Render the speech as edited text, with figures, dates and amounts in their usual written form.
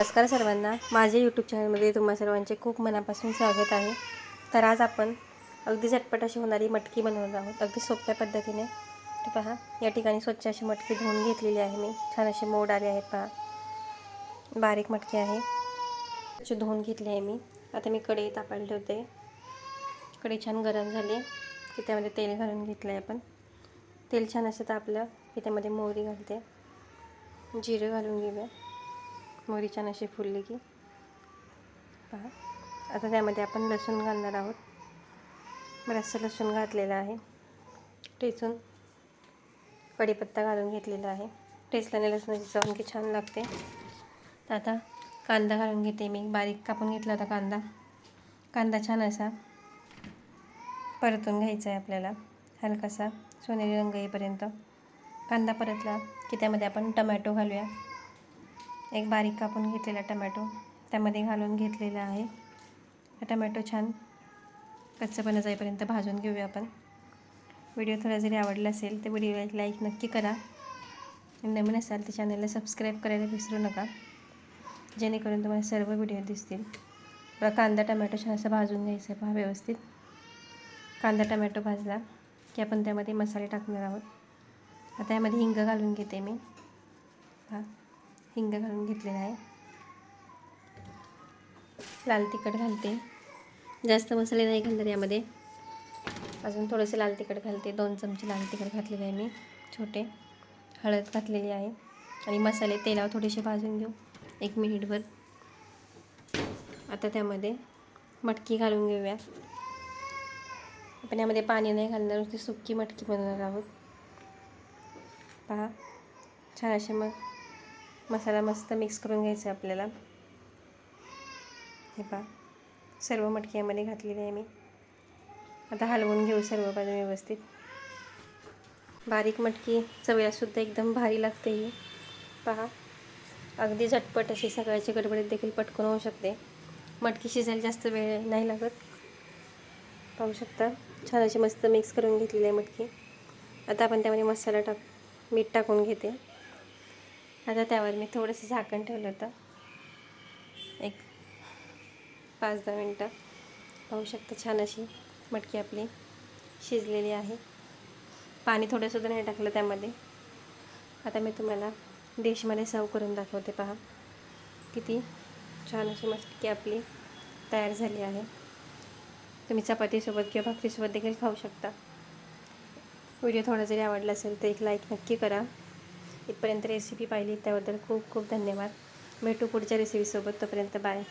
नमस्कार सर्वांना, माझ्या यूट्यूब चॅनलमध्ये तुम्हा सर्वांचे खूप मनापासून स्वागत आहे। तर आज आपण अगदी झटपट अशी होणारी मटकी बनवणार आहोत, अगदी सोप्या पद्धतीने। तर पहा, या ठिकाणी स्वच्छ अशी मटकी धुवून घेतलेली आहे मी। छान असे मोड आले आहेत पहा, बारीक मटकी आहे, अशी धुवून घेतली आहे मी। आता मी कढई तापायला ठेवते। कढई छान गरम झाली की त्यामध्ये तेल घालून घेतलं आहे आपण। तेल छान असं तापलं की त्यामध्ये मोहरी घालते, जिरं घालून घेऊया। मोहरी छान अशी फुलली की पहा, आता त्यामध्ये आपण लसूण घालणार आहोत। बराचसा लसूण घातलेला आहे, ठेचून कढीपत्ता घालून घेतलेला आहे। ठेचल्याने लसूणाची चव आणखी छान लागते। तर आता कांदा घालून घेते मी, बारीक कापून घेतला होता कांदा। कांदा छान असा परतून घ्यायचा आहे आपल्याला, हलकासा सोनेरी रंग येईपर्यंत। कांदा परतला की त्यामध्ये आपण टमॅटो घालूया। एक बारीक कापून घेतलेला टमॅटो त्यामध्ये घालून घेतलेला आहे। टमॅटो छान कच्चेपणा जाईपर्यंत भाजून घेऊया आपण। व्हिडिओ थोडा जरी आवडला असेल तर व्हिडिओला लाईक नक्की करा। नवीन असाल तर चॅनलला सबस्क्राईब करायला विसरू नका, जेणेकरून तुम्हाला सर्व व्हिडिओ दिसतील। कांदा टमॅटो छान असं भाजून घ्यायचं आहे पहा व्यवस्थित। कांदा टमॅटो भाजला की आपण त्यामध्ये मसाले टाकणार आहोत। आता यामध्ये हिंग घालून घेते मी, पहा हिंग घालून घेतलेला आहे। लाल तिखट घालते, जास्त मसाले नाही घालणार यामध्ये, अजून थोडेसे लाल तिखट घालते। 2 चमचे लाल तिखट घातलेले आहे मी छोटे। हळद घातलेली आहे आणि मसाले तेलावर थोडेसे भाजून घेऊ 1 मिनिटभर। आता त्यामध्ये मटकी घालून घेऊया आपण। यामध्ये पाणी नाही घालणार, नुसती सुक्की मटकी बनवणार आहोत। पहा छान असे मसाला मस्त मिक्स करून घ्यायचा आपल्याला। हे पहा, सर्व मटकी यामध्ये घातलेली आहे मी। आता हलवून घेऊ सर्व बाजूने व्यवस्थित। बारीक मटकी चवीला सुद्धा एकदम भारी लागते ही। पहा, अगदी झटपट अशी सकाळची गडबडीत देखील पटकन होऊ शकते। मटकी शिजायला जास्त वेळ नाही लागत, पाहू शकता। छान अशी मस्त मिक्स करून घेतलेली आहे मटकी। आता आपण त्यामध्ये मसाला मीठ टाकून घेते। आता त्यावर मी थोडंसं झाकण ठेवलं होतं, एक 5-10 मिनटं। पाहू शकता छान अशी मटकी आपली शिजलेली आहे। पाणी थोडंसुद्धा नाही टाकलं त्यामध्ये। आता मी तुम्हाला डिशमध्ये सर्व करून दाखवते। पहा किती छान अशी मटकी आपली तयार झाली आहे। तुम्ही चपातीसोबत किंवा भाकरीसोबत देखील खाऊ शकता। व्हिडिओ थोडा जरी आवडला असेल तर एक लाईक नक्की करा। इथपर्यंत रेसिपी पाहिली त्याबद्दल खूप खूप धन्यवाद। भेटू पुढच्या रेसिपीसोबत, तोपर्यंत बाय।